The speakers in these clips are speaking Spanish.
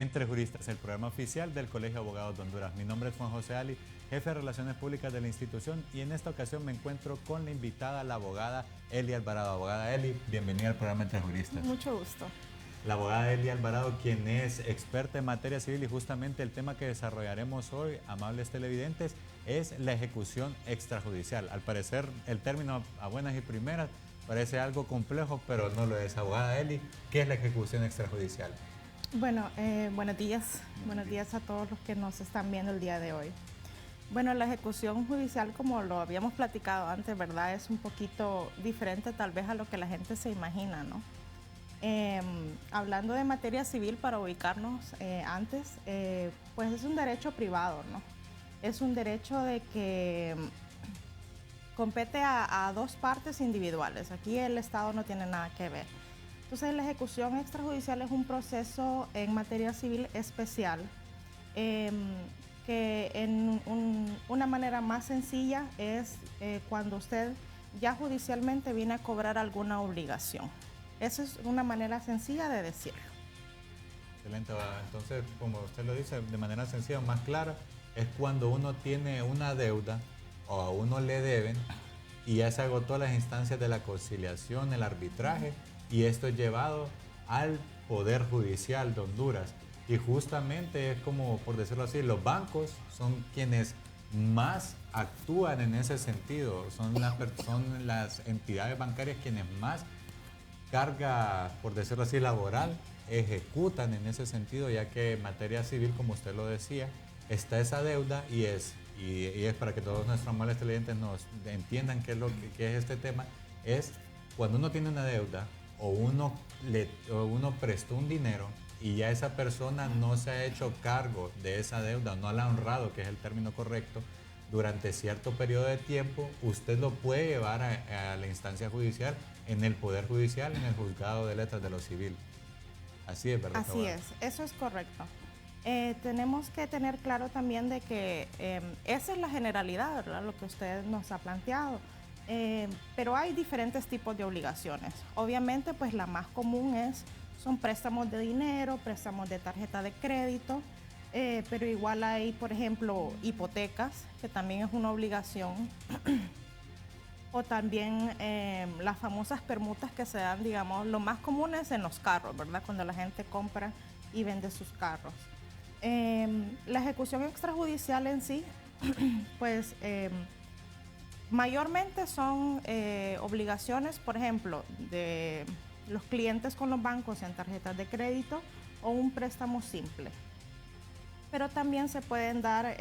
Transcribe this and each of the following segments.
Entre Juristas, el programa oficial del Colegio de Abogados de Honduras. Mi nombre es Juan José Ali, jefe de Relaciones Públicas de la institución, y en esta ocasión me encuentro con la invitada, la abogada Eli Alvarado. Abogada Eli, bienvenida al programa Entre Juristas. Mucho gusto. La abogada Eli Alvarado, quien es experta en materia civil, y justamente el tema que desarrollaremos hoy, amables televidentes, es la ejecución extrajudicial. Al parecer, el término a buenas y primeras parece algo complejo, pero no lo es. Abogada Eli, ¿qué es la ejecución extrajudicial? Bueno, buenos días. Buenos días a todos los que nos están viendo el día de hoy. Bueno, la ejecución judicial, como lo habíamos platicado antes, ¿verdad? Es un poquito diferente tal vez a lo que la gente se imagina, ¿no? Hablando de materia civil, para ubicarnos antes, pues es un derecho privado, ¿no? Es un derecho de que compete a dos partes individuales. Aquí el Estado no tiene nada que ver. Entonces, la ejecución extrajudicial es un proceso en materia civil especial que en una manera más sencilla es cuando usted ya judicialmente viene a cobrar alguna obligación. Esa es una manera sencilla de decirlo. Excelente. Entonces, como usted lo dice, de manera sencilla, más clara, es cuando uno tiene una deuda o a uno le deben y ya se agotó las instancias de la conciliación, el arbitraje, y esto es llevado al Poder Judicial de Honduras. Y justamente es como, por decirlo así, los bancos son quienes más actúan en ese sentido. Son las entidades bancarias quienes más carga, por decirlo así, laboral ejecutan en ese sentido, ya que en materia civil, como usted lo decía, está esa deuda y es para que todos nuestros amables televidentes nos entiendan qué es este tema, es cuando uno tiene una deuda o uno prestó un dinero y ya esa persona no se ha hecho cargo de esa deuda, no la ha honrado, que es el término correcto, durante cierto periodo de tiempo, usted lo puede llevar a la instancia judicial, en el Poder Judicial, en el Juzgado de Letras de lo Civil. Así es, ¿verdad? Así es, eso es correcto. Tenemos que tener claro también de que esa es la generalidad, ¿verdad? Lo que usted nos ha planteado. Pero hay diferentes tipos de obligaciones. Obviamente, pues la más común son préstamos de dinero, préstamos de tarjeta de crédito, pero igual hay, por ejemplo, hipotecas, que también es una obligación, o también las famosas permutas que se dan, digamos, lo más común es en los carros, ¿verdad? Cuando la gente compra y vende sus carros. La ejecución extrajudicial en sí, pues mayormente son obligaciones, por ejemplo, de los clientes con los bancos en tarjetas de crédito o un préstamo simple. Pero también se pueden dar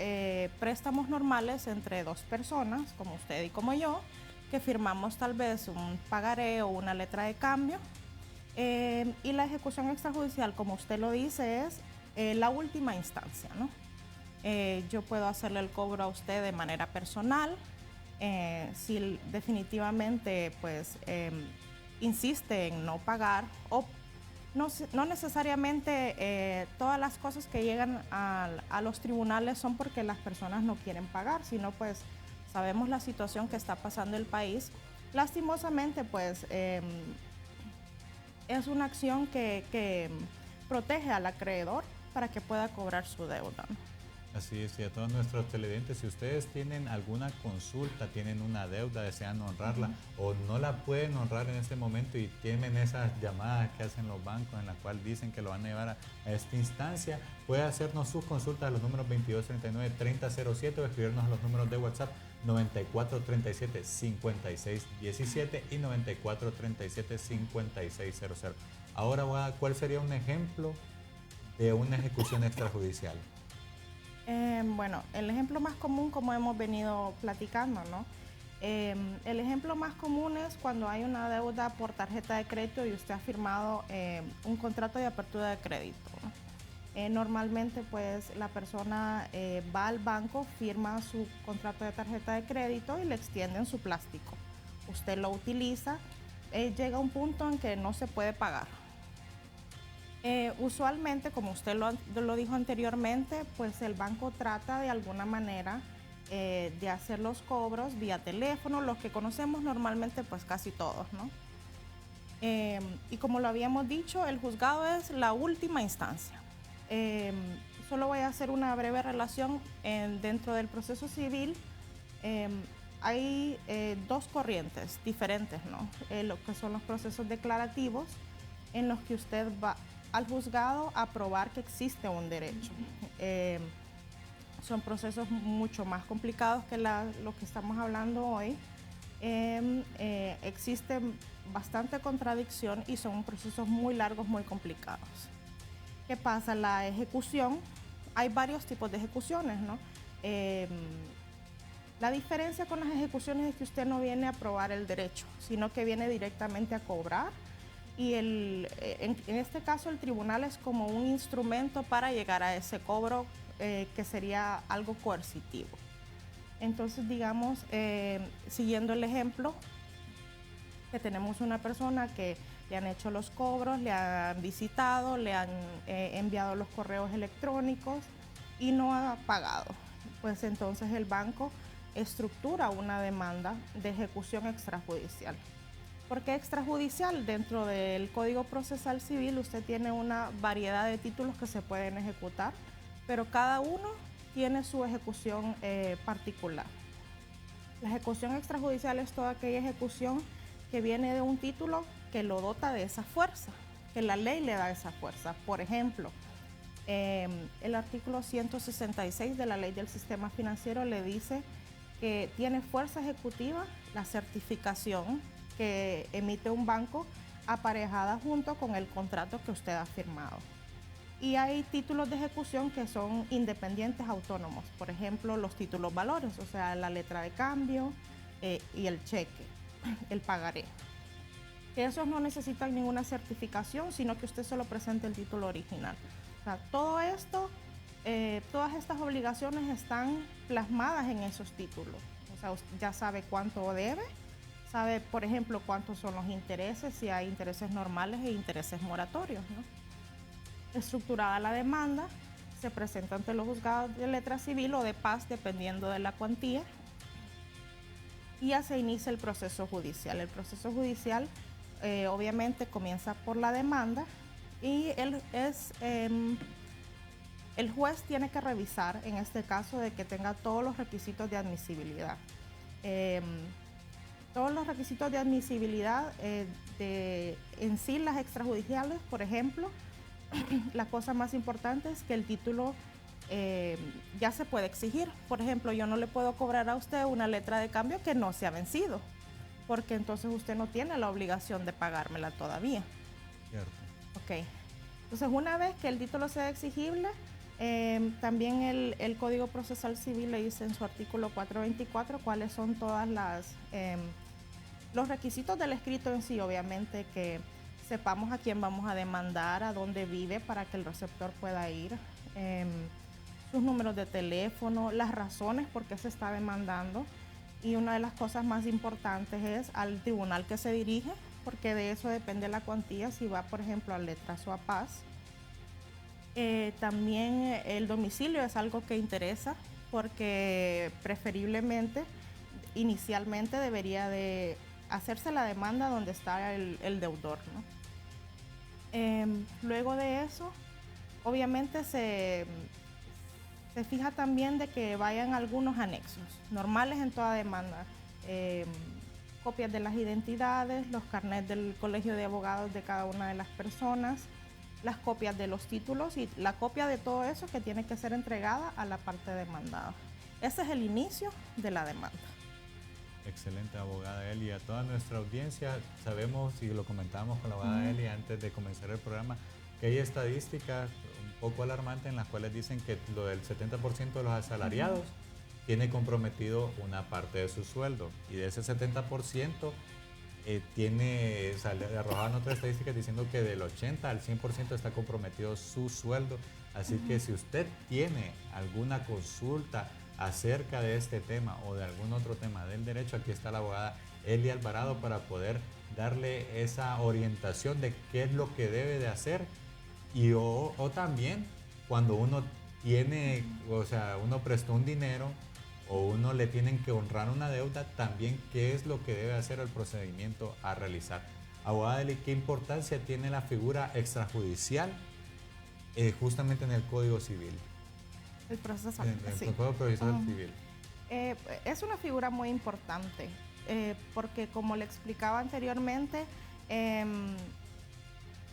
préstamos normales entre dos personas, como usted y como yo, que firmamos tal vez un pagaré o una letra de cambio. Y la ejecución extrajudicial, como usted lo dice, es la última instancia, ¿no? Yo puedo hacerle el cobro a usted de manera personal, si definitivamente pues insiste en no pagar, o no necesariamente todas las cosas que llegan a los tribunales son porque las personas no quieren pagar, sino pues sabemos la situación que está pasando el país. Lastimosamente, pues es una acción que protege al acreedor para que pueda cobrar su deuda, ¿no? Así es, y a todos nuestros televidentes, si ustedes tienen alguna consulta, tienen una deuda, desean honrarla o no la pueden honrar en este momento y tienen esas llamadas que hacen los bancos en las cuales dicen que lo van a llevar a esta instancia, puede hacernos sus consultas a los números 2239-3007 o escribirnos a los números de WhatsApp 9437-5617 y 9437-5600. Ahora, ¿cuál sería un ejemplo de una ejecución extrajudicial? Bueno, el ejemplo más común, como hemos venido platicando, ¿no? El ejemplo más común es cuando hay una deuda por tarjeta de crédito y usted ha firmado un contrato de apertura de crédito, ¿no? Normalmente, pues, la persona va al banco, firma su contrato de tarjeta de crédito y le extienden su plástico. Usted lo utiliza, llega un punto en que no se puede pagar. Usualmente, como usted lo dijo anteriormente, pues el banco trata de alguna manera de hacer los cobros vía teléfono, los que conocemos normalmente, pues casi todos, ¿no? Y como lo habíamos dicho, el juzgado es la última instancia. Eh, Solo voy a hacer una breve relación. Dentro del proceso civil hay dos corrientes diferentes, ¿no? Lo que son los procesos declarativos, en los que usted va al juzgado a probar que existe un derecho. Son procesos mucho más complicados que lo que estamos hablando hoy. Existe bastante contradicción y son procesos muy largos, muy complicados. ¿Qué pasa? La ejecución, hay varios tipos de ejecuciones, ¿no? La diferencia con las ejecuciones es que usted no viene a probar el derecho, sino que viene directamente a cobrar. Y en este caso el tribunal es como un instrumento para llegar a ese cobro que sería algo coercitivo. Entonces, digamos, siguiendo el ejemplo, que tenemos una persona que le han hecho los cobros, le han visitado, le han enviado los correos electrónicos y no ha pagado. Pues entonces el banco estructura una demanda de ejecución extrajudicial. ¿Por qué extrajudicial? Dentro del Código Procesal Civil usted tiene una variedad de títulos que se pueden ejecutar, pero cada uno tiene su ejecución particular. La ejecución extrajudicial es toda aquella ejecución que viene de un título que lo dota de esa fuerza, que la ley le da esa fuerza. Por ejemplo, el artículo 166 de la Ley del Sistema Financiero le dice que tiene fuerza ejecutiva la certificación que emite un banco aparejada junto con el contrato que usted ha firmado. Y hay títulos de ejecución que son independientes, autónomos. Por ejemplo, los títulos valores, o sea, la letra de cambio y el cheque, el pagaré. Que esos no necesitan ninguna certificación, sino que usted solo presente el título original. O sea, todo esto, todas estas obligaciones están plasmadas en esos títulos. O sea, usted ya sabe cuánto debe, sabe, por ejemplo, cuántos son los intereses, si hay intereses normales e intereses moratorios, ¿no? Estructurada la demanda, se presenta ante los juzgados de letra civil o de paz, dependiendo de la cuantía, y ya se inicia el proceso judicial. El proceso judicial obviamente comienza por la demanda y el juez tiene que revisar, en este caso, de que tenga todos los requisitos de admisibilidad. Todos los requisitos de admisibilidad en sí, las extrajudiciales, por ejemplo, la cosa más importante es que el título ya se puede exigir. Por ejemplo, yo no le puedo cobrar a usted una letra de cambio que no se ha vencido, porque entonces usted no tiene la obligación de pagármela todavía. Cierto. Ok. Entonces, una vez que el título sea exigible, también el Código Procesal Civil le dice en su artículo 424 cuáles son todas los requisitos del escrito en sí. Obviamente que sepamos a quién vamos a demandar, a dónde vive para que el receptor pueda ir, sus números de teléfono, las razones por qué se está demandando, y una de las cosas más importantes es al tribunal que se dirige, porque de eso depende la cuantía, si va, por ejemplo, a letras o a paz. También el domicilio es algo que interesa, porque preferiblemente, inicialmente debería de hacerse la demanda donde está el deudor, ¿no? Luego de eso, obviamente se fija también de que vayan algunos anexos normales en toda demanda, copias de las identidades, los carnets del colegio de abogados de cada una de las personas, las copias de los títulos y la copia de todo eso que tiene que ser entregada a la parte demandada. Ese es el inicio de la demanda. Excelente, abogada Eli. A toda nuestra audiencia, sabemos y lo comentábamos con la abogada Eli antes de comenzar el programa, que hay estadísticas un poco alarmantes en las cuales dicen que lo del 70% de los asalariados tiene comprometido una parte de su sueldo, y de ese 70% arrojaban otras estadísticas diciendo que del 80 al 100% está comprometido su sueldo. Así que si usted tiene alguna consulta acerca de este tema o de algún otro tema del derecho, aquí está la abogada Eli Alvarado para poder darle esa orientación de qué es lo que debe de hacer, y o también cuando uno tiene, o sea, uno prestó un dinero o uno le tienen que honrar una deuda, también qué es lo que debe hacer el procedimiento a realizar. Abogada Eli, ¿qué importancia tiene la figura extrajudicial justamente en el Código Civil. El proceso, En el sí. Código Procesal Civil. Es una figura muy importante, porque como le explicaba anteriormente,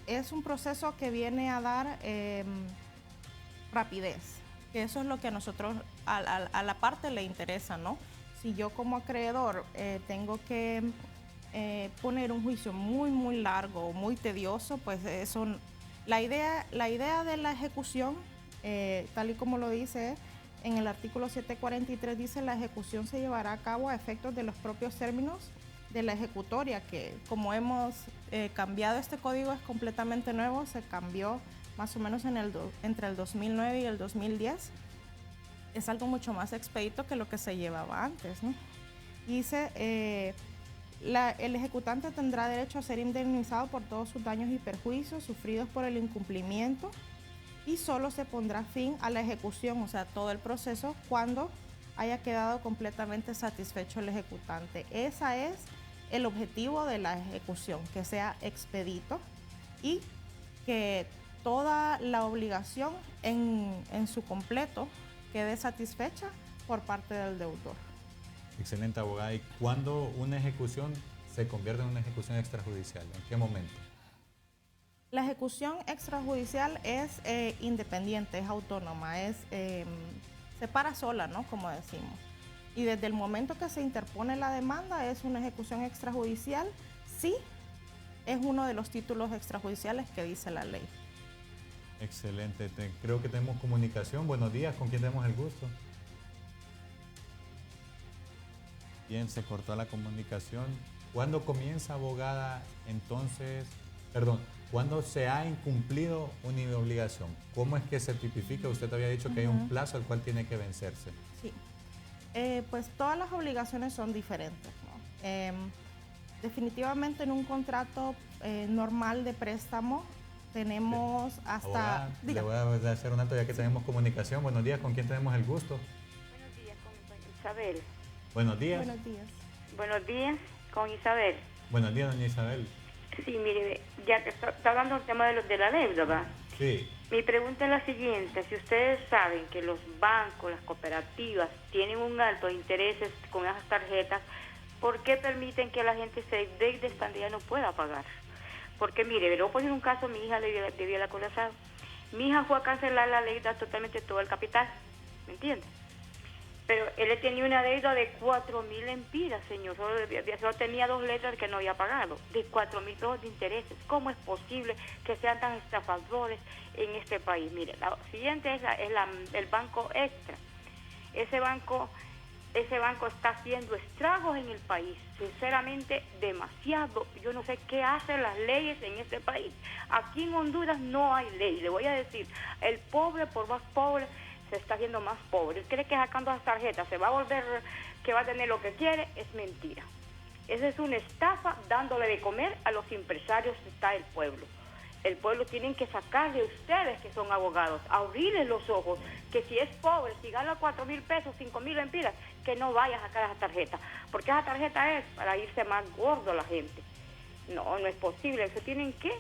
es un proceso que viene a dar rapidez, que eso es lo que a nosotros, a la parte le interesa, ¿no? Si yo como acreedor tengo que poner un juicio muy largo, muy tedioso, pues eso, la idea de la ejecución, tal y como lo dice en el artículo 743, dice: la ejecución se llevará a cabo a efectos de los propios términos de la ejecutoria, que como hemos cambiado este código, es completamente nuevo, se cambió más o menos entre el 2009 y el 2010. Es algo mucho más expedito que lo que se llevaba antes, ¿no? Dice, el ejecutante tendrá derecho a ser indemnizado por todos sus daños y perjuicios sufridos por el incumplimiento, y solo se pondrá fin a la ejecución, o sea, todo el proceso, cuando haya quedado completamente satisfecho el ejecutante. Ese es el objetivo de la ejecución, que sea expedito y que toda la obligación en su completo quede satisfecha por parte del deudor. Excelente, abogada. ¿Y cuándo una ejecución se convierte en una ejecución extrajudicial? ¿En qué momento? La ejecución extrajudicial es independiente, es autónoma, se para sola, ¿no? Como decimos. Y desde el momento que se interpone la demanda es una ejecución extrajudicial, sí, es uno de los títulos extrajudiciales que dice la ley. Excelente. Creo que tenemos comunicación. Buenos días, ¿con quién tenemos el gusto? Bien, se cortó la comunicación. ¿Cuándo comienza, abogada, entonces, cuándo se ha incumplido una obligación? ¿Cómo es que se tipifica? Usted había dicho que hay un plazo al cual tiene que vencerse. Sí, pues todas las obligaciones son diferentes, ¿no? Definitivamente en un contrato normal de préstamo tenemos hasta... Abogada, le voy a hacer un alto ya que tenemos comunicación. Buenos días, ¿con quién tenemos el gusto? Buenos días, con Isabel. Buenos días. Buenos días. Buenos días, con Isabel. Buenos días, doña Isabel. Sí, mire, ya que está hablando del tema de la deuda, ¿va? Sí. Mi pregunta es la siguiente: si ustedes saben que los bancos, las cooperativas, tienen un alto intereses con esas tarjetas, ¿por qué permiten que la gente se endeude cuando ya no pueda pagar? Porque mire, le voy a poner un caso: mi hija le debía la colazada. Mi hija fue a cancelar la deuda totalmente, todo el capital, ¿me entiendes? Pero él le tenía una deuda de 4.000 lempiras, señor. Solo tenía 2 letras que no había pagado, de 4.000 pesos de intereses. ¿Cómo es posible que sean tan estafadores en este país? Mire, la siguiente es el Banco Extra. Ese banco está haciendo estragos en el país, sinceramente demasiado. Yo no sé qué hacen las leyes en este país. Aquí en Honduras no hay ley. Le voy a decir, el pobre, por más pobre, se está haciendo más pobre. Él cree que sacando las tarjetas se va a volver, que va a tener lo que quiere. Es mentira. Esa es una estafa, dándole de comer a los empresarios está el pueblo. El pueblo tienen que sacarle a ustedes, que son abogados, abrirles los ojos, que si es pobre, si gana 4.000 pesos, 5.000 lempiras, que no vaya a sacar esa tarjeta, porque esa tarjeta es para irse más gordo a la gente. No es posible. Eso tienen que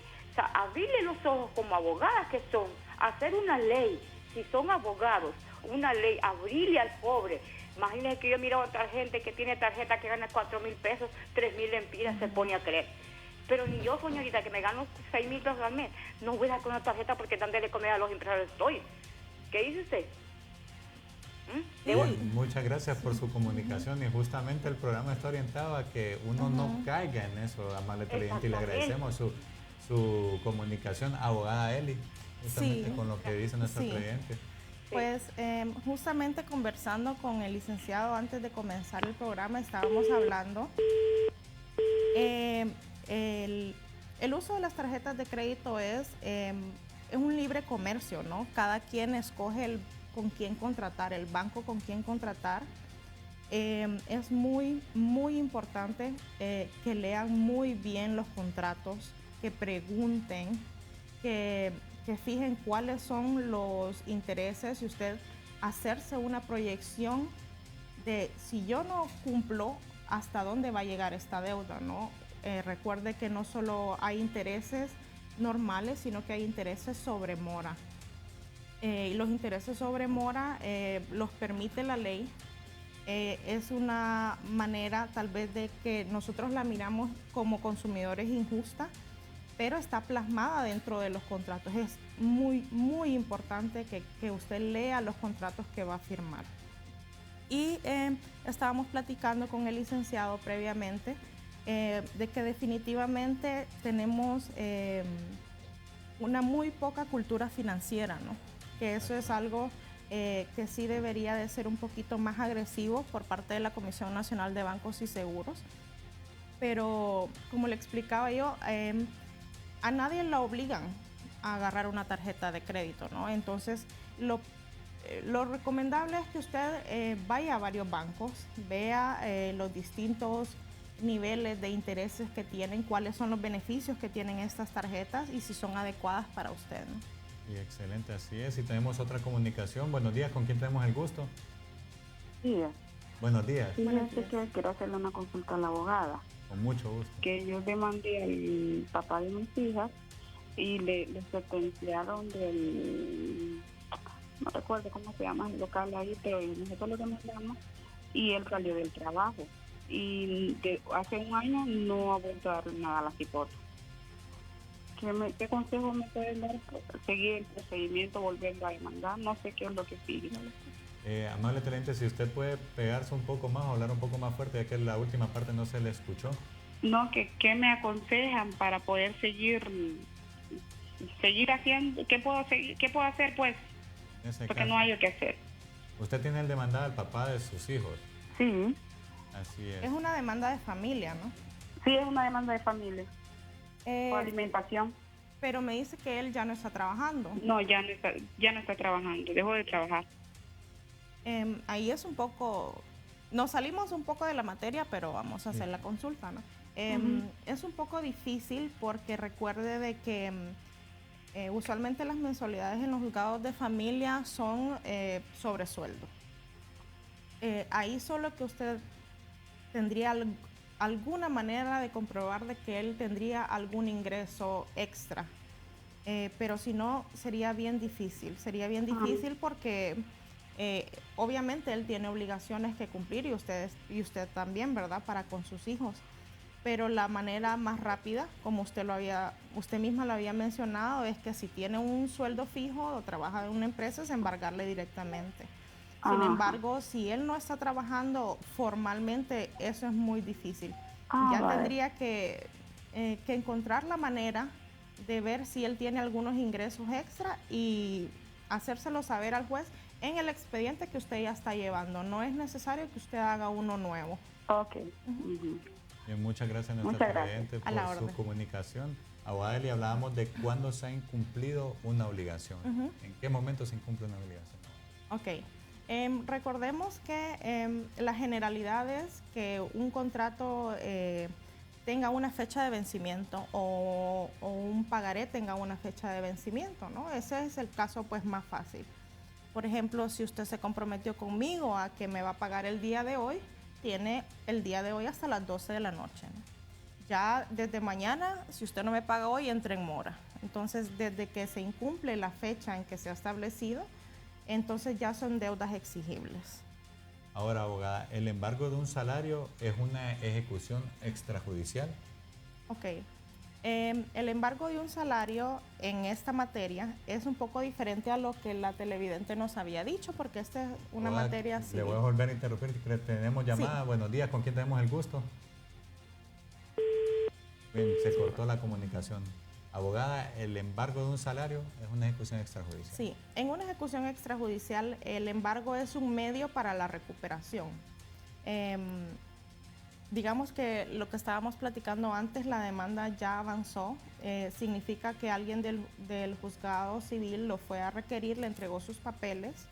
abrirle los ojos como abogadas que son, hacer una ley. Si son abogados, una ley, abrirle al pobre. Imagínense que yo miro a otra gente que tiene tarjeta que gana 4.000 pesos, 3.000 lempiras, se pone a creer. Pero ni yo, señorita, que me gano 6.000 pesos al mes, no voy a dar con una tarjeta porque dan de comer a los empresarios estoy. ¿Qué dice usted? Muchas gracias por su comunicación, y justamente el programa está orientado a que uno no caiga en eso, amable televidente, y le agradecemos su comunicación, abogada Eli, justamente con lo que dice nuestro televidente. Pues justamente conversando con el licenciado antes de comenzar el programa, estábamos hablando el uso de las tarjetas de crédito es un libre comercio, ¿no? Cada quien escoge con quién contratar, el banco con quién contratar. Es muy importante que lean muy bien los contratos, que pregunten, que fijen cuáles son los intereses, y usted hacerse una proyección de si yo no cumplo, hasta dónde va a llegar esta deuda, ¿no? Recuerde que no solo hay intereses normales, sino que hay intereses sobre mora. y los intereses sobre mora los permite la ley. Es una manera tal vez de que nosotros la miramos como consumidores injusta, pero está plasmada dentro de los contratos. Es muy, muy importante que usted lea los contratos que va a firmar. Y estábamos platicando con el licenciado previamente de que definitivamente tenemos una muy poca cultura financiera, ¿no? Que eso es algo que sí debería de ser un poquito más agresivo por parte de la Comisión Nacional de Bancos y Seguros. Pero como le explicaba yo, a nadie la obligan a agarrar una tarjeta de crédito, ¿no? Entonces, lo recomendable es que usted vaya a varios bancos, vea los distintos niveles de intereses que tienen, cuáles son los beneficios que tienen estas tarjetas y si son adecuadas para usted, ¿no? Y excelente, así es. Y tenemos otra comunicación. Buenos días, ¿con quién tenemos el gusto? Sí, Buenos días. fíjense que quiero hacerle una consulta a la abogada. Con mucho gusto. Que yo demandé al papá de mis hijas y le sentenciaron del, no recuerdo cómo se llama el local ahí, pero nosotros lo demandamos y él salió del trabajo. Y hace un año no ha vuelto a darle nada a la cipote. ¿Qué consejo me pueden dar? ¿Seguir el procedimiento, volviendo a demandar? No sé qué es lo que sigue. Amable cliente, si usted puede pegarse un poco más o hablar un poco más fuerte, ya que la última parte no se le escuchó. No, ¿qué me aconsejan para poder seguir haciendo? ¿Qué puedo hacer, pues? Porque caso, no hay que hacer. Usted tiene el demandado al papá de sus hijos. Sí. Así es. Es una demanda de familia, ¿no? Sí, es una demanda de familia. O alimentación. Pero me dice que él ya no está trabajando. No, ya no está trabajando, dejó de trabajar. Ahí es un poco, nos salimos un poco de la materia, pero vamos a hacer la consulta, ¿no? Es un poco difícil porque recuerde de que usualmente las mensualidades en los juzgados de familia son sobre sueldo. Ahí solo que usted tendría alguna manera de comprobar de que él tendría algún ingreso extra, pero si no sería bien difícil porque obviamente él tiene obligaciones que cumplir y usted también, ¿verdad? Para con sus hijos, pero la manera más rápida, como usted misma lo había mencionado, es que si tiene un sueldo fijo o trabaja en una empresa, es embargarle directamente. Sin embargo, si él no está trabajando formalmente, eso es muy difícil. Tendría que encontrar la manera de ver si él tiene algunos ingresos extra y hacérselo saber al juez en el expediente que usted ya está llevando. No es necesario que usted haga uno nuevo. Ok. Bien, muchas gracias a nuestra cliente por su comunicación. Abogada Eli, hablábamos de cuándo se ha incumplido una obligación. ¿En qué momento se incumple una obligación? Ok. Recordemos que la generalidad es que un contrato tenga una fecha de vencimiento o un pagaré tenga una fecha de vencimiento, ¿no? Ese es el caso pues más fácil. Por ejemplo, si usted se comprometió conmigo a que me va a pagar el día de hoy, tiene el día de hoy hasta las 12 de la noche, ¿no? Ya desde mañana, si usted no me paga hoy, entra en mora. Entonces, desde que se incumple la fecha en que se ha establecido, entonces ya son deudas exigibles. Ahora, abogada, ¿el embargo de un salario es una ejecución extrajudicial? Ok. El embargo de un salario en esta materia es un poco diferente a lo que la televidente nos había dicho, porque esta es una materia civil. Le voy a volver a interrumpir, tenemos llamada. Sí. Buenos días, ¿con quién tenemos el gusto? Bien, se cortó la comunicación. Abogada, ¿el embargo de un salario es una ejecución extrajudicial? Sí, en una ejecución extrajudicial el embargo es un medio para la recuperación. Digamos que lo que estábamos platicando antes, la demanda ya avanzó, significa que alguien del juzgado civil lo fue a requerir, le entregó sus papeles.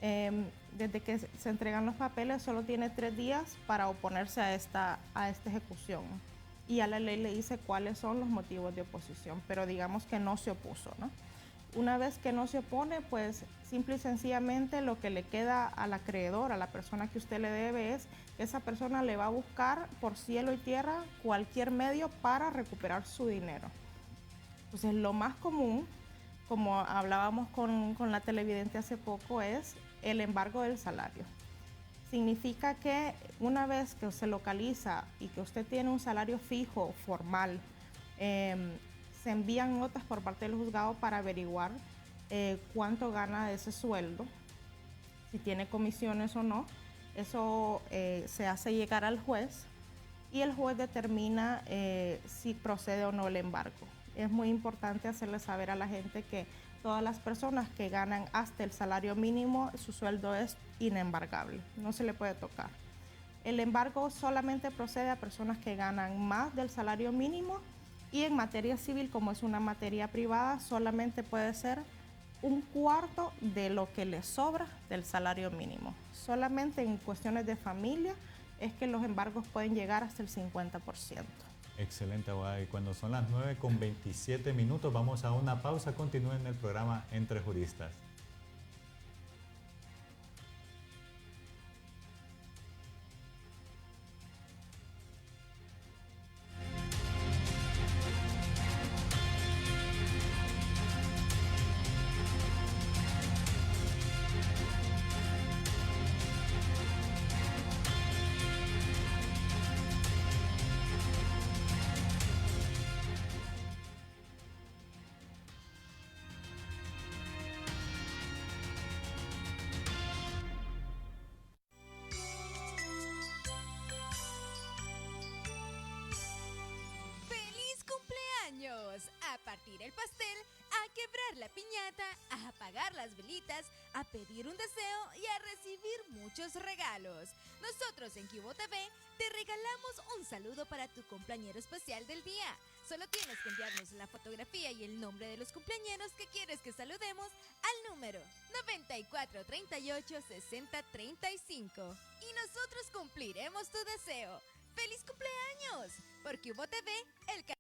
Desde que se entregan los papeles solo tiene 3 días para oponerse a esta ejecución. Y a la ley le dice cuáles son los motivos de oposición, pero digamos que no se opuso, ¿no? Una vez que no se opone, pues simple y sencillamente lo que le queda al acreedor, a la persona que usted le debe, es que esa persona le va a buscar por cielo y tierra cualquier medio para recuperar su dinero. Entonces, lo más común como hablábamos con la televidente hace poco, es el embargo del salario. Significa que una vez que se localiza y que usted tiene un salario fijo, formal, se envían notas por parte del juzgado para averiguar cuánto gana de ese sueldo, si tiene comisiones o no. Eso se hace llegar al juez y el juez determina si procede o no el embargo. Es muy importante hacerle saber a la gente que todas las personas que ganan hasta el salario mínimo, su sueldo es inembargable, no se le puede tocar. El embargo solamente procede a personas que ganan más del salario mínimo, y en materia civil, como es una materia privada, solamente puede ser un cuarto de lo que le sobra del salario mínimo. Solamente en cuestiones de familia es que los embargos pueden llegar hasta el 50%. Excelente, abogada. Y cuando son las 9:27, vamos a una pausa. Continúen el programa Entre Juristas. A partir el pastel, a quebrar la piñata, a apagar las velitas, a pedir un deseo y a recibir muchos regalos. Nosotros en Cubo TV te regalamos un saludo para tu cumpleañero especial del día. Solo tienes que enviarnos la fotografía y el nombre de los cumpleañeros que quieres que saludemos al número 94386035 y nosotros cumpliremos tu deseo. ¡Feliz cumpleaños! Por Cubo TV, el canal.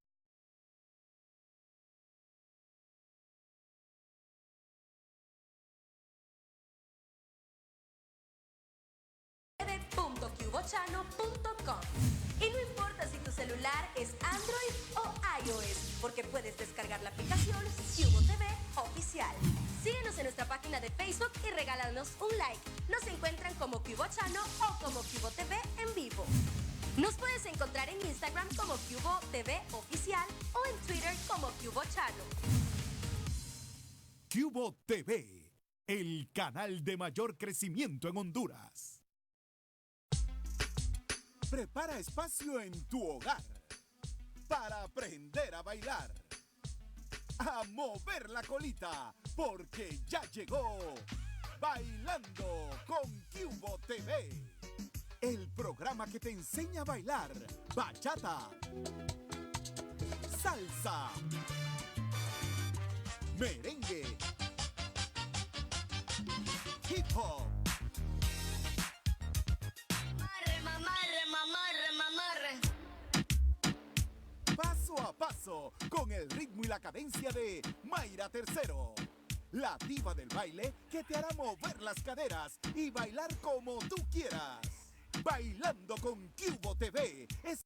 .cubochano.com. Y no importa si tu celular es Android o iOS, porque puedes descargar la aplicación Cubo TV Oficial. Síguenos en nuestra página de Facebook y regálanos un like. Nos encuentran como Cubochano o como Cubo TV en vivo. Nos puedes encontrar en Instagram como Cubo TV Oficial o en Twitter como Cubochano. Cubo TV, el canal de mayor crecimiento en Honduras. Prepara espacio en tu hogar para aprender a bailar, a mover la colita, porque ya llegó Bailando con Cubo TV, el programa que te enseña a bailar bachata, salsa, merengue, hip hop, paso a paso, con el ritmo y la cadencia de Mayra Tercero, la diva del baile que te hará mover las caderas y bailar como tú quieras. Bailando con Cubo TV es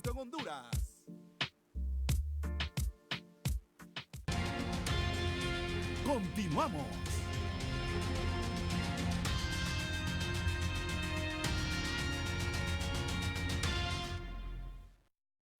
en Honduras. Continuamos.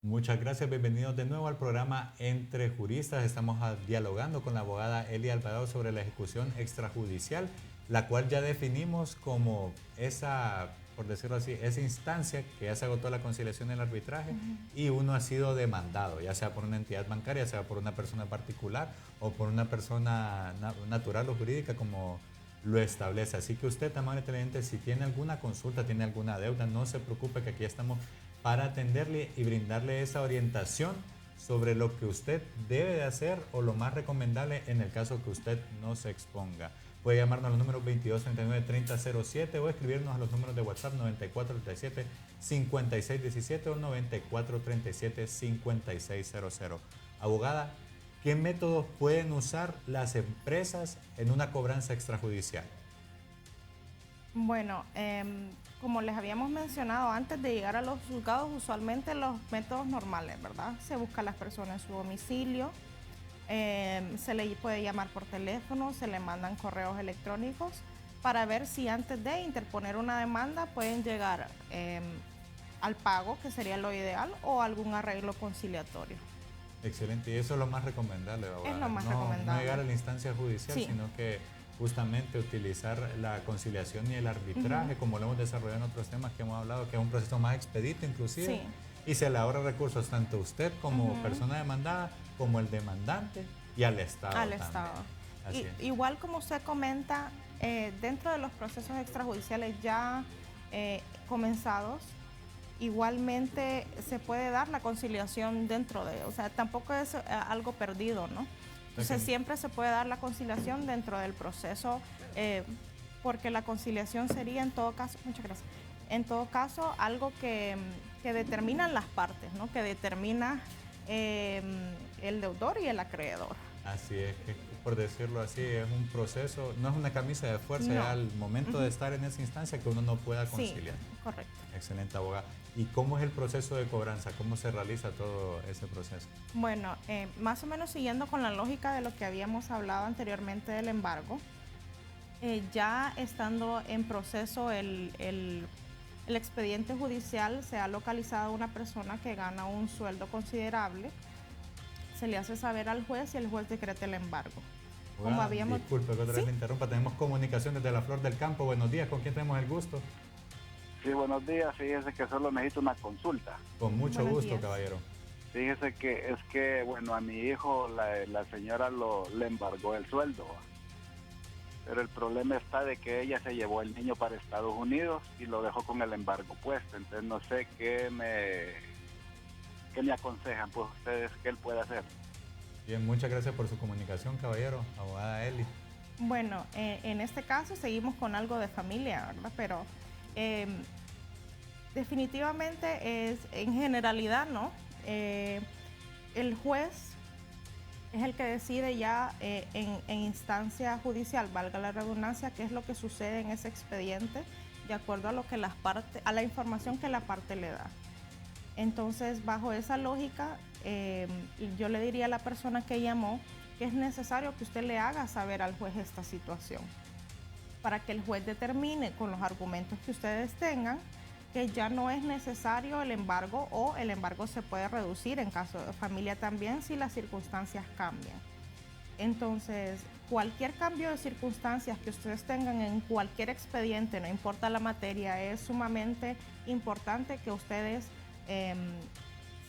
Muchas gracias, bienvenidos de nuevo al programa Entre Juristas. Estamos dialogando con la abogada Eli Alvarado sobre la ejecución extrajudicial, la cual ya definimos como esa, por decirlo así, esa instancia que ya se agotó la conciliación del arbitraje y uno ha sido demandado, ya sea por una entidad bancaria, sea por una persona particular o por una persona natural o jurídica, como lo establece. Así que usted, amable televidente, si tiene alguna consulta, tiene alguna deuda, no se preocupe, que aquí estamos para atenderle y brindarle esa orientación sobre lo que usted debe de hacer o lo más recomendable en el caso que usted no se exponga. Puede llamarnos a los números 2239-3007 o escribirnos a los números de WhatsApp 9437-5617 o 9437-5600. Abogada, ¿qué métodos pueden usar las empresas en una cobranza extrajudicial? Bueno, como les habíamos mencionado antes de llegar a los juzgados, usualmente los métodos normales, ¿verdad? Se busca a las personas en su domicilio, se le puede llamar por teléfono, se le mandan correos electrónicos para ver si antes de interponer una demanda pueden llegar al pago, que sería lo ideal, o algún arreglo conciliatorio. Excelente, y eso es lo más recomendable, abogada. Es lo más no recomendable. llegar a la instancia judicial, Sí. sino que justamente utilizar la conciliación y el arbitraje, como lo hemos desarrollado en otros temas que hemos hablado, que es un proceso más expedito inclusive, Sí. y se le ahorra recursos tanto a usted como persona demandada, como el demandante y al Estado Al también. Estado. Así es. Igual como usted comenta, dentro de los procesos extrajudiciales ya comenzados, igualmente se puede dar la conciliación dentro de, o sea, tampoco es algo perdido, ¿no? Entonces Ok. siempre se puede dar la conciliación dentro del proceso, porque la conciliación sería en todo caso, muchas gracias, en todo caso algo que determinan las partes, ¿no? Que determina el deudor y el acreedor. Así es, que, por decirlo así, es un proceso, no es una camisa de fuerza, No. ya al momento de estar en esa instancia que uno no pueda conciliar. Sí, correcto. Excelente, abogada. ¿Y cómo es el proceso de cobranza? ¿Cómo se realiza todo ese proceso? Bueno, más o menos siguiendo con la lógica de lo que habíamos hablado anteriormente del embargo, ya estando en proceso el expediente judicial, se ha localizado una persona que gana un sueldo considerable, se le hace saber al juez y el juez decreta el embargo. Como Abogada, habíamos... disculpe que otra vez ¿Sí? le interrumpa, tenemos comunicación desde la Flor del Campo. Buenos días, ¿con quién tenemos el gusto? Sí, buenos días. Fíjese que solo necesito una consulta. Con mucho Buenos gusto, días. caballero. Fíjese que es que, bueno, a mi hijo la señora le embargó el sueldo. Pero el problema está de que ella se llevó el niño para Estados Unidos y lo dejó con el embargo puesto. Entonces no sé qué me aconsejan, pues ustedes, qué él puede hacer. Bien, muchas gracias por su comunicación, caballero. Abogada Eli. Bueno, en este caso seguimos con algo de familia, ¿verdad? Pero definitivamente es en generalidad, ¿no? El juez es el que decide ya en instancia judicial, valga la redundancia, qué es lo que sucede en ese expediente, de acuerdo a lo que a la información que la parte le da. Entonces, bajo esa lógica, yo le diría a la persona que llamó que es necesario que usted le haga saber al juez esta situación, para que el juez determine con los argumentos que ustedes tengan que ya no es necesario el embargo, o el embargo se puede reducir en caso de familia también si las circunstancias cambian. Entonces, cualquier cambio de circunstancias que ustedes tengan en cualquier expediente, no importa la materia, es sumamente importante que ustedes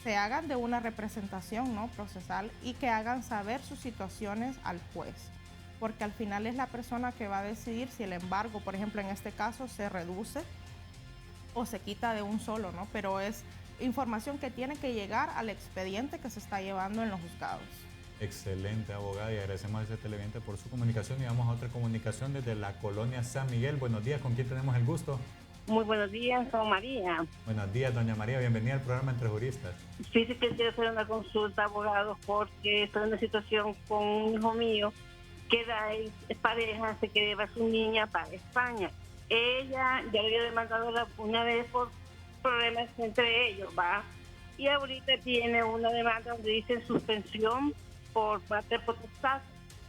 se hagan de una representación, ¿no?, procesal, y que hagan saber sus situaciones al juez, porque al final es la persona que va a decidir si el embargo, por ejemplo, en este caso, se reduce o se quita de un solo, ¿no? Pero es información que tiene que llegar al expediente que se está llevando en los juzgados. Excelente, abogada, y agradecemos a ese televidente por su comunicación. Y vamos a otra comunicación desde la colonia San Miguel. Buenos días, ¿con quién tenemos el gusto? Muy buenos días, soy María. Buenos días, doña María, bienvenida al programa Entre Juristas. Sí, que quiero hacer una consulta, abogado, porque estoy en una situación con un hijo mío que es pareja, se quiere llevar a su niña para España. Ella ya le había demandado una vez por problemas entre ellos, ¿va? Y ahorita tiene una demanda donde dice suspensión por parte de potestad.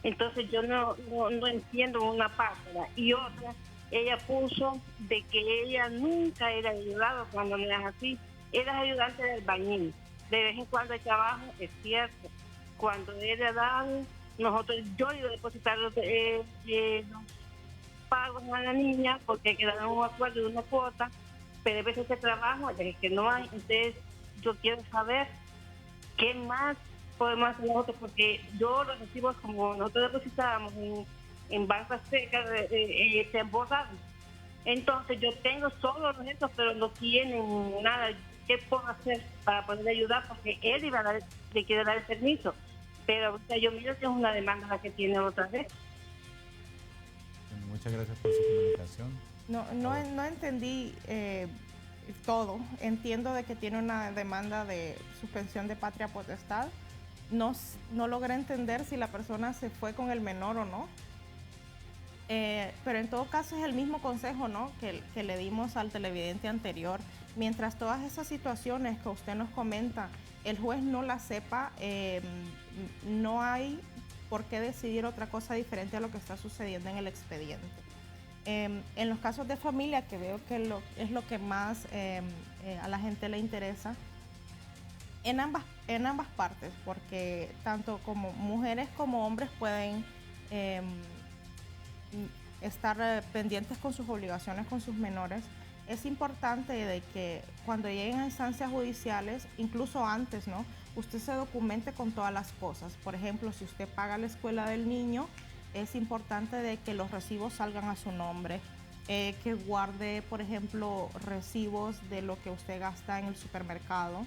Entonces yo no entiendo una parte, ¿verdad? Y otra, ella puso de que ella nunca era ayudada cuando no es así. Era ayudante del albañil. De vez en cuando hay trabajo, es cierto. Cuando era dado, yo iba a depositar los pagos a la niña porque quedaron un acuerdo de una cuota, pero a veces ese trabajo es que no hay. Entonces yo quiero saber qué más podemos hacer nosotros, porque yo los recibos, como nosotros depositábamos en bancas secas, se borraron. Entonces yo tengo solo los restos, pero no tienen nada. ¿Qué puedo hacer para poder ayudar? Porque él le quiere dar el permiso, pero ahorita yo miro que es una demanda la que tiene otra vez. Muchas gracias por su comunicación. No entendí todo. Entiendo de que tiene una demanda de suspensión de patria potestad. No logré entender si la persona se fue con el menor o no. Pero en todo caso es el mismo consejo, ¿no?, que le dimos al televidente anterior. Mientras todas esas situaciones que usted nos comenta, el juez no las sepa, no hay por qué decidir otra cosa diferente a lo que está sucediendo en el expediente. En los casos de familia, que veo que es lo que más a la gente le interesa, en ambas partes, porque tanto como mujeres como hombres pueden estar pendientes con sus obligaciones con sus menores. Es importante de que cuando lleguen a instancias judiciales, incluso antes, ¿no?, usted se documente con todas las cosas. Por ejemplo, si usted paga la escuela del niño, es importante de que los recibos salgan a su nombre, que guarde, por ejemplo, recibos de lo que usted gasta en el supermercado,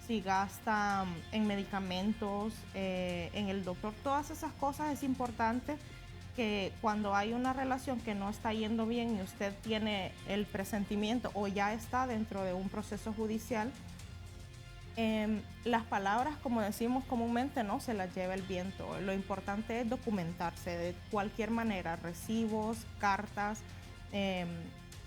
si gasta en medicamentos, en el doctor. Todas esas cosas es importante que cuando hay una relación que no está yendo bien y usted tiene el presentimiento o ya está dentro de un proceso judicial, las palabras, como decimos comúnmente, no se las lleva el viento. Lo importante es documentarse de cualquier manera, recibos, cartas,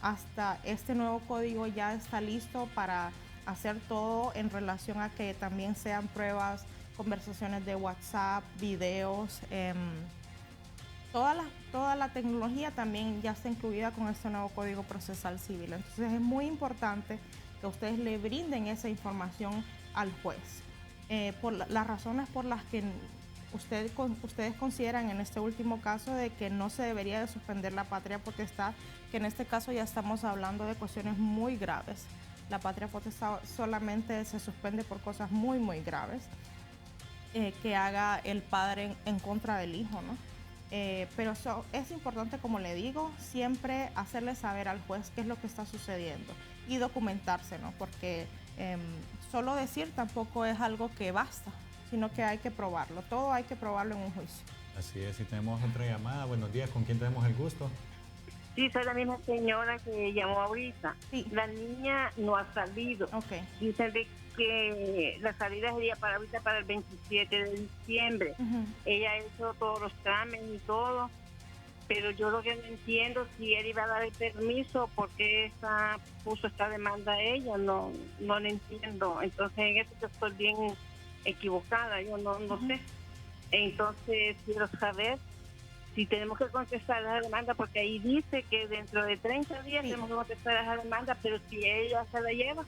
hasta este nuevo código ya está listo para hacer todo en relación a que también sean pruebas, conversaciones de WhatsApp, videos. Toda la tecnología también ya está incluida con este nuevo Código Procesal Civil. Entonces es muy importante que ustedes le brinden esa información al juez. Por las razones por las que ustedes consideran en este último caso de que no se debería de suspender la patria potestad, que en este caso ya estamos hablando de cuestiones muy graves. La patria potestad solamente se suspende por cosas muy, muy graves que haga el padre en contra del hijo, ¿no? Pero es importante, como le digo, siempre hacerle saber al juez qué es lo que está sucediendo y documentarse, ¿no? Porque solo decir tampoco es algo que basta, sino que hay que probarlo. Todo hay que probarlo en un juicio. Así es, y tenemos otra llamada. Buenos días, ¿con quién tenemos el gusto? Sí, soy la misma señora que llamó ahorita. Sí. La niña no ha salido. Okay. Dicen de que la salida sería para ahorita, para el 27 de diciembre. Ella hizo todos los trámites y todo, pero yo lo que no entiendo si él iba a dar el permiso, porque puso esta demanda a ella, no lo entiendo. Entonces en eso yo estoy bien equivocada, yo no sé. Entonces quiero saber si tenemos que contestar esa demanda, porque ahí dice que dentro de 30 días tenemos que contestar esa demanda, pero si ella se la lleva.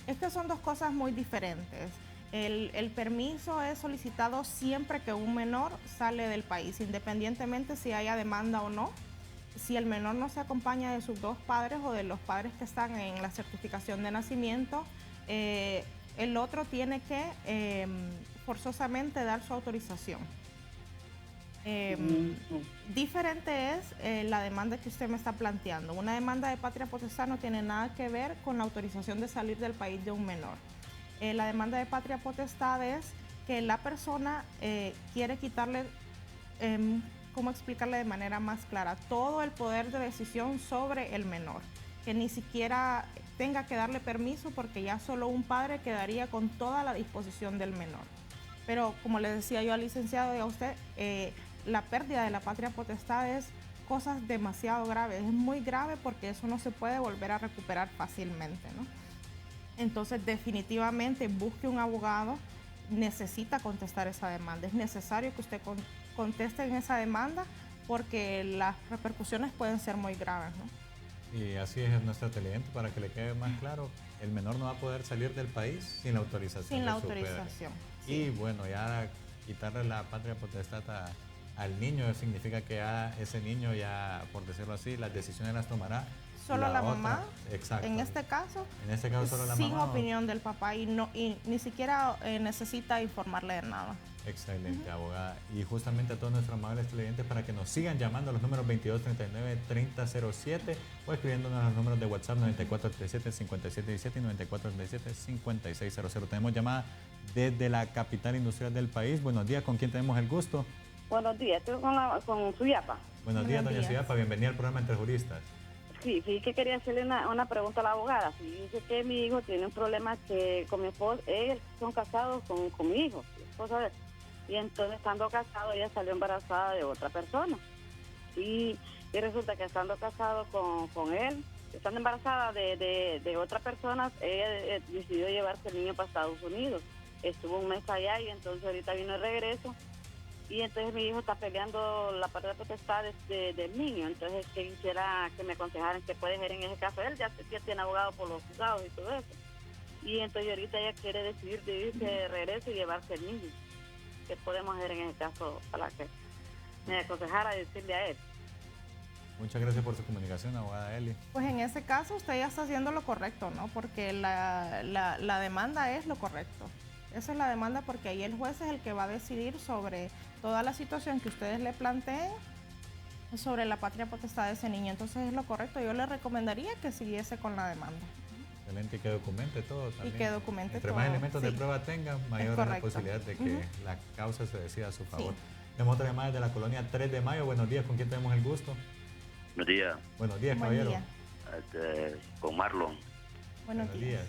Estas son dos cosas muy diferentes. El permiso es solicitado siempre que un menor sale del país, independientemente si haya demanda o no. Si el menor no se acompaña de sus dos padres o de los padres que están en la certificación de nacimiento, el otro tiene que forzosamente dar su autorización. Diferente es la demanda que usted me está planteando. Una demanda de patria potestad no tiene nada que ver con la autorización de salir del país de un menor. La demanda de patria potestad es que la persona quiere quitarle, ¿cómo explicarle de manera más clara? Todo el poder de decisión sobre el menor, que ni siquiera tenga que darle permiso, porque ya solo un padre quedaría con toda la disposición del menor. Pero como le decía yo al licenciado y a usted, la pérdida de la patria potestad es cosas demasiado graves, es muy grave, porque eso no se puede volver a recuperar fácilmente, ¿no? Entonces definitivamente busque un abogado, necesita contestar esa demanda, es necesario que usted conteste en esa demanda, porque las repercusiones pueden ser muy graves, ¿no? Y así es nuestro televidente, para que le quede más claro, el menor no va a poder salir del país sin la autorización. Sin la de su autorización. Sí. Y bueno, ya quitarle la patria potestad al niño significa que ya ese niño, ya por decirlo así, las decisiones las tomará solo la mamá. Exacto. En este caso solo la sin mamá. Sin opinión del papá, y ni siquiera necesita informarle de nada. Excelente, abogada. Y justamente a todos nuestros amables televidentes, para que nos sigan llamando a los números 2239-3007 o escribiéndonos a los números de WhatsApp 9437-5717 y 9437-5600. Tenemos llamada desde la capital industrial del país. Buenos días, ¿con quién tenemos el gusto? Buenos días, estoy con Suyapa. Buenos días, doña Suyapa, bienvenida al programa Entre Juristas. Sí, que quería hacerle una pregunta a la abogada. Sí, dice que mi hijo tiene un problema que con mi esposo, ellos son casados con mi hijo, mi esposa, y entonces estando casado ella salió embarazada de otra persona. y resulta que estando casado con él, estando embarazada de otra persona, ella decidió llevarse el niño para Estados Unidos. Estuvo un mes allá y entonces ahorita vino de regreso. Y entonces mi hijo está peleando la parte de potestad del niño. Entonces que quisiera que me aconsejaran qué puede hacer en ese caso. Él ya tiene abogado por los juzgados y todo eso. Y entonces ahorita ella quiere decidir de irse de regreso y llevarse el niño. ¿Qué podemos hacer en ese caso para que me aconsejara decirle a él? Muchas gracias por su comunicación, abogada Eli. Pues en ese caso usted ya está haciendo lo correcto, ¿no? Porque la demanda es lo correcto. Esa es la demanda porque ahí el juez es el que va a decidir sobre toda la situación que ustedes le planteen sobre la patria potestad de ese niño. Entonces es lo correcto. Yo le recomendaría que siguiese con la demanda. Excelente, y que documente todo también. Y que documente Entre todo. más elementos de Sí. prueba tenga, mayor es la posibilidad de que la causa se decida a su favor. Tenemos otra llamada de la colonia 3 de Mayo. Buenos días, ¿con quién tenemos el gusto? Buenos días. Buenos días, Buen caballero. día. Con Marlon. Buenos días.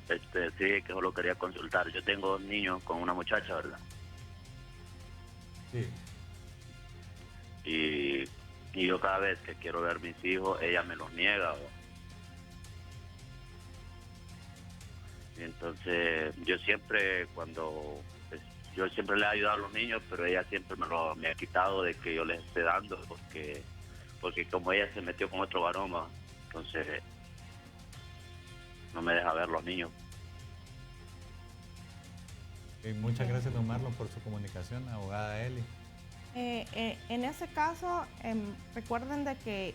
Sí, que solo quería consultar. Yo tengo 2 niños con una muchacha, ¿verdad? Sí. Y yo cada vez que quiero ver a mis hijos, ella me los niega. Y entonces yo siempre yo siempre le he ayudado a los niños, pero ella siempre me ha quitado de que yo les esté dando, porque como ella se metió con otro varón, entonces no me deja ver los niños. Muchas gracias, don Marlon, por su comunicación, abogada Eli. En ese caso, recuerden de que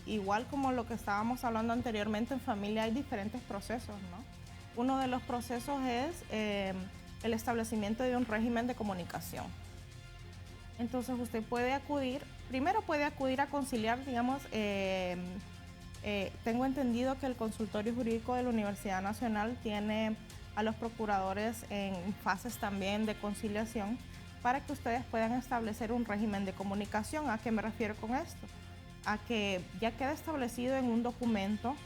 igual como lo que estábamos hablando anteriormente, en familia hay diferentes procesos, ¿no? Uno de los procesos es el establecimiento de un régimen de comunicación. Entonces usted puede primero puede acudir a conciliar, digamos, tengo entendido que el consultorio jurídico de la Universidad Nacional tiene a los procuradores en fases también de conciliación para que ustedes puedan establecer un régimen de comunicación. ¿A qué me refiero con esto? A que ya queda establecido en un documento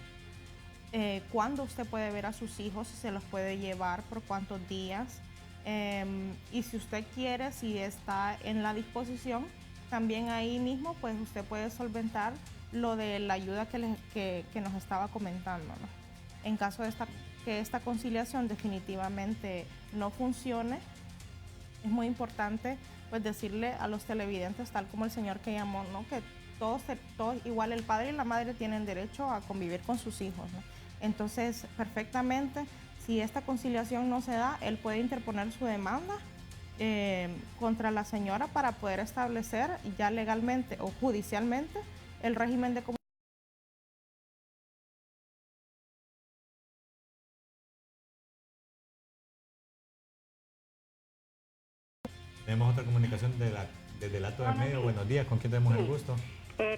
cuándo usted puede ver a sus hijos, si se los puede llevar, por cuántos días, y si usted quiere, si está en la disposición, también ahí mismo pues usted puede solventar lo de la ayuda que nos estaba comentando, ¿no? En caso de que esta conciliación definitivamente no funcione, es muy importante pues decirle a los televidentes, tal como el señor que llamó, ¿no? Que todos, igual el padre y la madre tienen derecho a convivir con sus hijos, ¿no? Entonces, perfectamente, si esta conciliación no se da, él puede interponer su demanda contra la señora para poder establecer ya legalmente o judicialmente el régimen de comunicación. Tenemos otra comunicación desde el Alto del Medio. Buenos días, ¿con quién tenemos el gusto?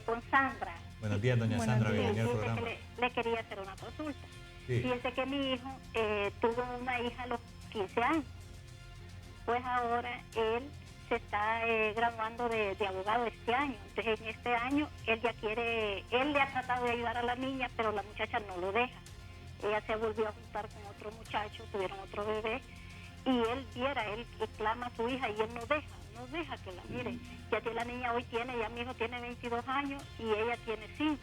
Con Sandra. Buenos días, doña Sandra, bienvenida al programa. Le quería hacer una consulta. Sí. Fíjese que mi hijo tuvo una hija a los 15 años. Pues ahora él se está graduando de abogado este año. Entonces en este año él le ha tratado de ayudar a la niña, pero la muchacha no lo deja. Ella se volvió a juntar con otro muchacho, tuvieron otro bebé, y él clama a su hija y él no deja que la mire. Ya que la niña hoy ya mi hijo tiene 22 años y ella tiene 5.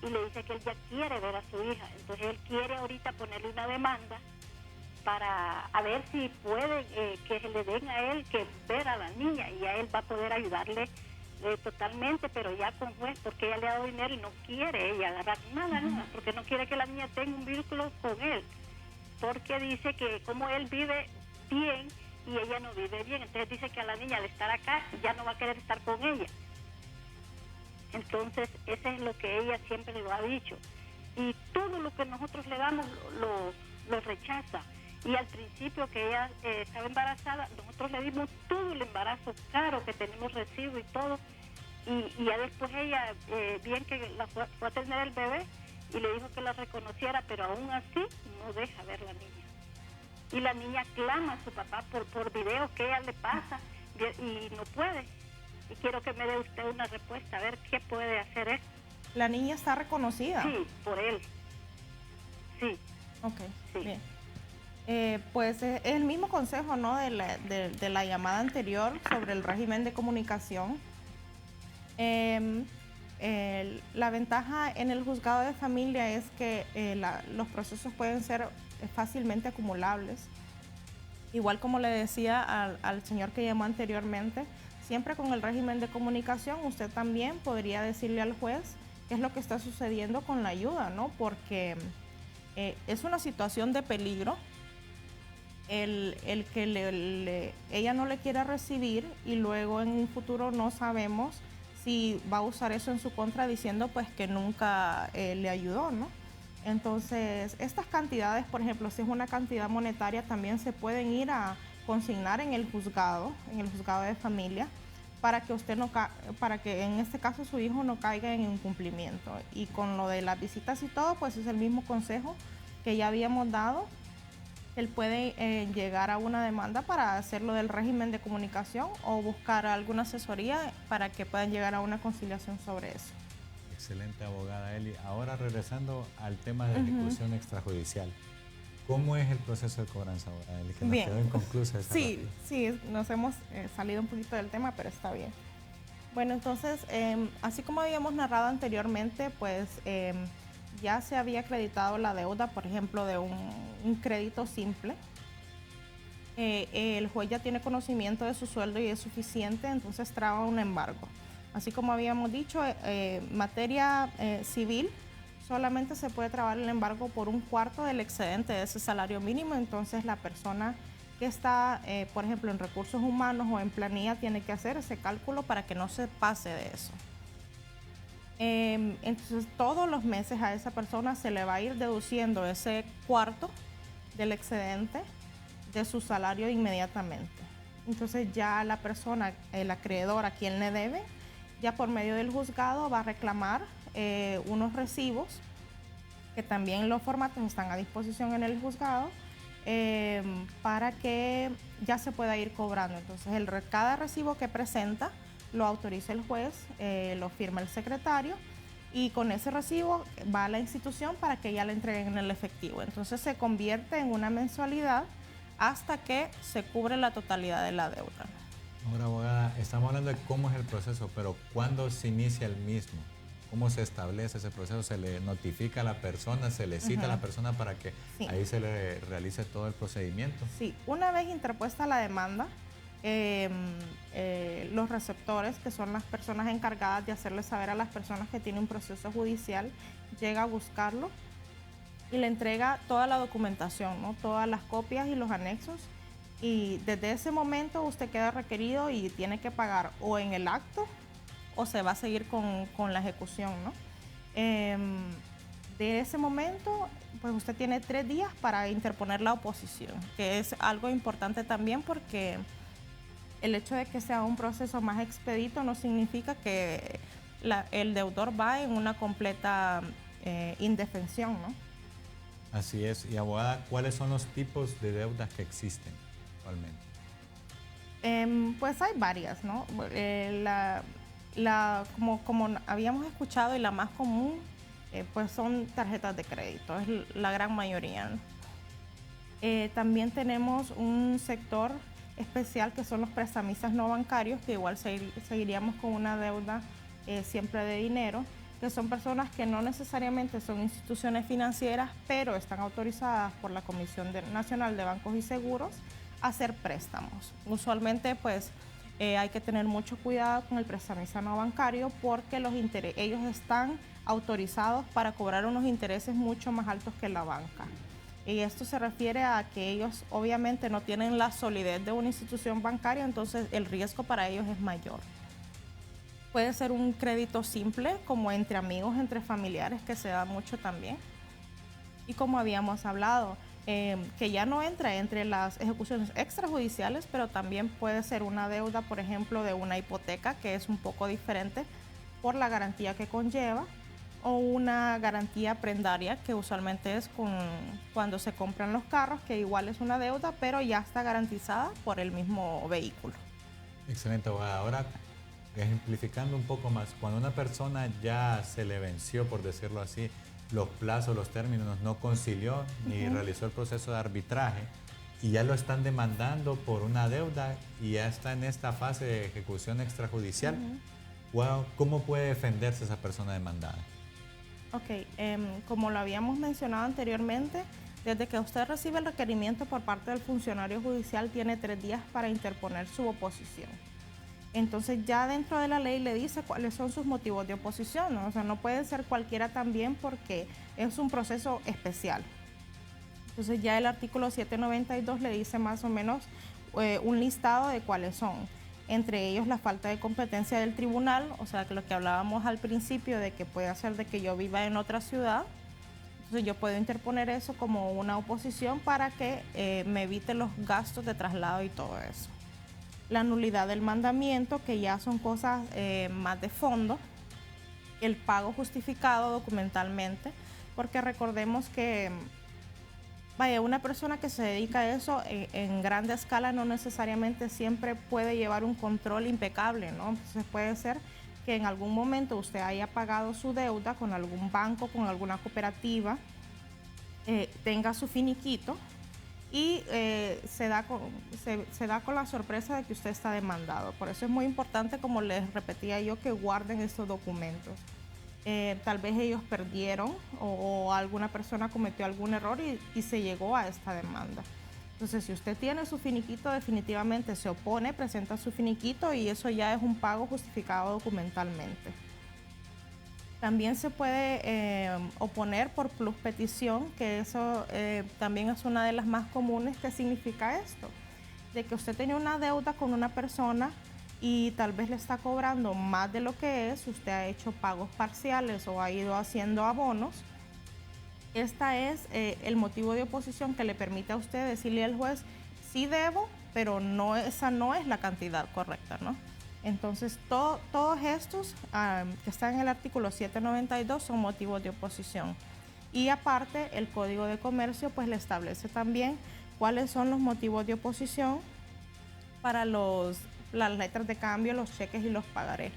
Y le dice que él ya quiere ver a su hija. Entonces él quiere ahorita ponerle una demanda para ver si puede que se le den a él que ver a la niña, y a él va a poder ayudarle totalmente, pero ya con juez, porque ella le ha dado dinero y no quiere ella agarrar nada, porque no quiere que la niña tenga un vínculo con él, porque dice que como él vive bien y ella no vive bien, entonces dice que a la niña al estar acá ya no va a querer estar con ella. Entonces eso es lo que ella siempre lo ha dicho, y todo lo que nosotros le damos lo rechaza. Y al principio que ella estaba embarazada, nosotros le dimos todo el embarazo caro, que tenemos recibo y todo, y ya después ella, bien que la fue a tener el bebé, y le dijo que la reconociera, pero aún así no deja ver la niña. Y la niña clama a su papá por videos que ella le pasa, y no puede. Y quiero que me dé usted una respuesta, a ver qué puede hacer él. ¿La niña está reconocida? Sí, por él. Sí. Ok, sí. Bien. Pues es el mismo consejo, ¿no? de la llamada anterior sobre el régimen de comunicación. La ventaja en el juzgado de familia es que los procesos pueden ser fácilmente acumulables. Igual como le decía al señor que llamó anteriormente, siempre con el régimen de comunicación usted también podría decirle al juez qué es lo que está sucediendo con la ayuda, ¿no? Porque es una situación de peligro el que ella no le quiera recibir y luego en un futuro no sabemos si va a usar eso en su contra diciendo pues que nunca le ayudó, ¿no? Entonces, estas cantidades, por ejemplo, si es una cantidad monetaria, también se pueden ir a consignar en el juzgado de familia, para que para que en este caso su hijo no caiga en incumplimiento. Y con lo de las visitas y todo, pues es el mismo consejo que ya habíamos dado. Él puede llegar a una demanda para hacerlo del régimen de comunicación o buscar alguna asesoría para que puedan llegar a una conciliación sobre eso. Excelente, abogada Eli. Ahora regresando al tema de ejecución extrajudicial. ¿Cómo es el proceso de cobranza, abogada Eli? Que nos quedó inconclusa esa parte. Sí, nos hemos salido un poquito del tema, pero está bien. Bueno, entonces, así como habíamos narrado anteriormente, pues ya se había acreditado la deuda, por ejemplo, de un crédito simple. El juez ya tiene conocimiento de su sueldo y es suficiente, entonces traba un embargo. Así como habíamos dicho, materia civil, solamente se puede trabar el embargo por 1/4 del excedente de ese salario mínimo. Entonces la persona que está, por ejemplo, en recursos humanos o en planilla tiene que hacer ese cálculo para que no se pase de eso. Entonces todos los meses a esa persona se le va a ir deduciendo ese 1/4 del excedente de su salario inmediatamente. Entonces ya la persona, el acreedor a quien le debe, ya por medio del juzgado va a reclamar unos recibos, que también los formatos están a disposición en el juzgado, para que ya se pueda ir cobrando. Entonces cada recibo que presenta lo autoriza el juez, lo firma el secretario y con ese recibo va a la institución para que ya le entreguen en el efectivo. Entonces se convierte en una mensualidad hasta que se cubre la totalidad de la deuda. Ahora, abogada, estamos hablando de cómo es el proceso, pero ¿cuándo se inicia el mismo? ¿Cómo se establece ese proceso? ¿Se le notifica a la persona, se le cita a la persona para que ahí se le realice todo el procedimiento? Sí, una vez interpuesta la demanda, los receptores, que son las personas encargadas de hacerle saber a las personas que tienen un proceso judicial, llega a buscarlo y le entrega toda la documentación, ¿no? Todas las copias y los anexos. Y desde ese momento usted queda requerido y tiene que pagar o en el acto o se va a seguir con la ejecución, ¿no? De ese momento, pues usted tiene 3 días para interponer la oposición, que es algo importante también porque el hecho de que sea un proceso más expedito no significa que el deudor va en una completa indefensión, ¿no? Así es. Y abogada, ¿cuáles son los tipos de deudas que existen actualmente? Pues hay varias, ¿no? Como habíamos escuchado, y la más común, pues son tarjetas de crédito, es la gran mayoría, ¿no? También tenemos un sector especial que son los prestamistas no bancarios, que igual seguiríamos con una deuda siempre de dinero, que son personas que no necesariamente son instituciones financieras, pero están autorizadas por la Comisión Nacional de Bancos y Seguros a hacer préstamos. Usualmente, pues, hay que tener mucho cuidado con el prestamista no bancario porque ellos están autorizados para cobrar unos intereses mucho más altos que la banca. Y esto se refiere a que ellos obviamente no tienen la solidez de una institución bancaria, entonces el riesgo para ellos es mayor. Puede ser un crédito simple, como entre amigos, entre familiares, que se da mucho también. Y como habíamos hablado, que ya no entra entre las ejecuciones extrajudiciales, pero también puede ser una deuda, por ejemplo, de una hipoteca, que es un poco diferente por la garantía que conlleva, o una garantía prendaria, que usualmente es cuando se compran los carros, que igual es una deuda, pero ya está garantizada por el mismo vehículo. Excelente, abogada. Ahora, ejemplificando un poco más, cuando una persona ya se le venció, por decirlo así, los plazos, los términos, no concilió ni realizó el proceso de arbitraje y ya lo están demandando por una deuda y ya está en esta fase de ejecución extrajudicial, ¿cómo puede defenderse esa persona demandada? Ok, como lo habíamos mencionado anteriormente, desde que usted recibe el requerimiento por parte del funcionario judicial, tiene 3 días para interponer su oposición. Entonces ya dentro de la ley le dice cuáles son sus motivos de oposición, ¿no? O sea, no puede ser cualquiera también porque es un proceso especial. Entonces ya el artículo 792 le dice más o menos un listado de cuáles son. Entre ellos la falta de competencia del tribunal, o sea, que lo que hablábamos al principio de que puede hacer de que yo viva en otra ciudad. Entonces yo puedo interponer eso como una oposición para que me evite los gastos de traslado y todo eso. La nulidad del mandamiento, que ya son cosas más de fondo. El pago justificado documentalmente, porque recordemos que una persona que se dedica a eso en grande escala no necesariamente siempre puede llevar un control impecable, ¿no? Entonces puede ser que en algún momento usted haya pagado su deuda con algún banco, con alguna cooperativa, tenga su finiquito y se da con la sorpresa de que usted está demandado. Por eso es muy importante, como les repetía yo, que guarden estos documentos. Tal vez ellos perdieron o alguna persona cometió algún error y se llegó a esta demanda. Entonces, si usted tiene su finiquito, definitivamente se opone, presenta su finiquito y eso ya es un pago justificado documentalmente. También se puede oponer por plus petición, que eso también es una de las más comunes. ¿Qué significa esto? De que usted tenía una deuda con una persona y tal vez le está cobrando más de lo que es, usted ha hecho pagos parciales o ha ido haciendo abonos. Esta es el motivo de oposición que le permite a usted decirle al juez, sí debo, pero esa no es la cantidad correcta, ¿no? Entonces, todos estos que están en el artículo 792 son motivos de oposición. Y aparte, el Código de Comercio pues le establece también cuáles son los motivos de oposición para las letras de cambio, los cheques y los pagarés,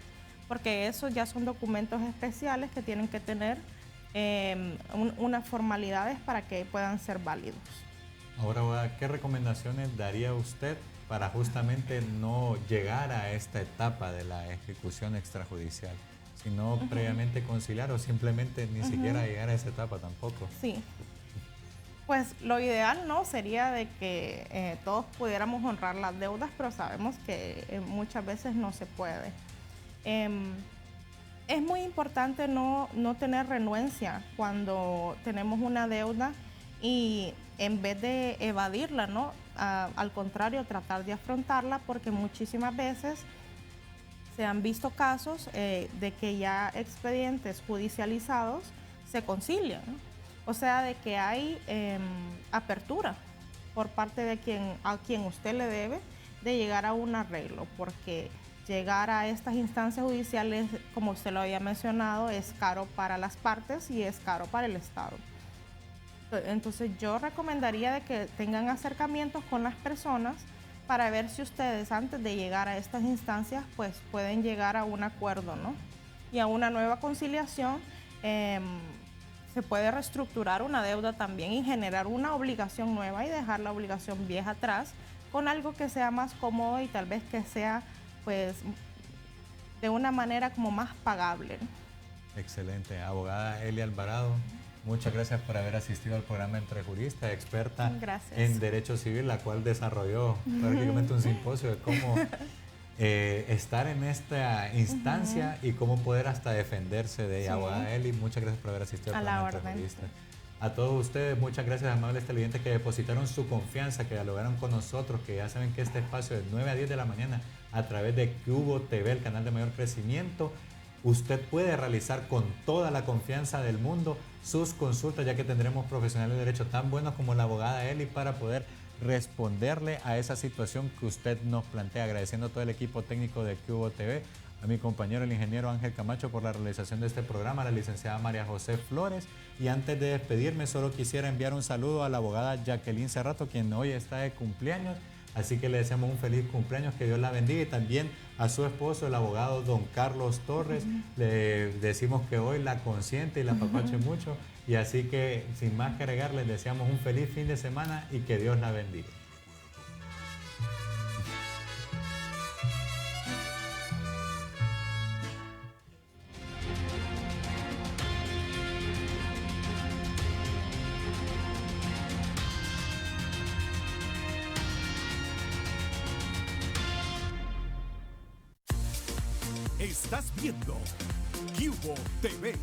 porque esos ya son documentos especiales que tienen que tener unas formalidades para que puedan ser válidos. Ahora, ¿qué recomendaciones daría usted para justamente no llegar a esta etapa de la ejecución extrajudicial, sino previamente conciliar o simplemente ni siquiera llegar a esa etapa tampoco? Sí. Pues lo ideal, ¿no?, sería de que todos pudiéramos honrar las deudas, pero sabemos que muchas veces no se puede. Es muy importante no tener renuencia cuando tenemos una deuda y en vez de evadirla, ¿no?, al contrario, tratar de afrontarla, porque muchísimas veces se han visto casos de que ya expedientes judicializados se concilian, ¿no? O sea, de que hay apertura por parte de a quien usted le debe de llegar a un arreglo, porque llegar a estas instancias judiciales, como usted lo había mencionado, es caro para las partes y es caro para el Estado. Entonces yo recomendaría de que tengan acercamientos con las personas para ver si ustedes antes de llegar a estas instancias pues pueden llegar a un acuerdo, ¿no? Y a una nueva conciliación. Se puede reestructurar una deuda también y generar una obligación nueva y dejar la obligación vieja atrás con algo que sea más cómodo y tal vez que sea pues de una manera como más pagable, ¿no? Excelente. Abogada Eli Alvarado, muchas gracias por haber asistido al programa Entre Juristas, experta en Derecho Civil, la cual desarrolló prácticamente un simposio de cómo estar en esta instancia y cómo poder hasta defenderse de ella. Abogada Eli, muchas gracias por haber asistido al programa Entre Juristas. A todos ustedes, muchas gracias, amables televidentes, que depositaron su confianza, que dialogaron con nosotros, que ya saben que este espacio es de 9 a 10 de la mañana a través de Cubo TV, el canal de mayor crecimiento. Usted puede realizar con toda la confianza del mundo sus consultas, ya que tendremos profesionales de derecho tan buenos como la abogada Eli para poder responderle a esa situación que usted nos plantea. Agradeciendo a todo el equipo técnico de Cubo TV, a mi compañero el ingeniero Ángel Camacho por la realización de este programa, a la licenciada María José Flores, y antes de despedirme solo quisiera enviar un saludo a la abogada Jacqueline Cerrato, quien hoy está de cumpleaños, así que le deseamos un feliz cumpleaños, que Dios la bendiga, y también a su esposo, el abogado don Carlos Torres, le decimos que hoy la consiente y la apapache mucho, y así que sin más que agregar, les deseamos un feliz fin de semana y que Dios la bendiga. Estás viendo Cubo TV.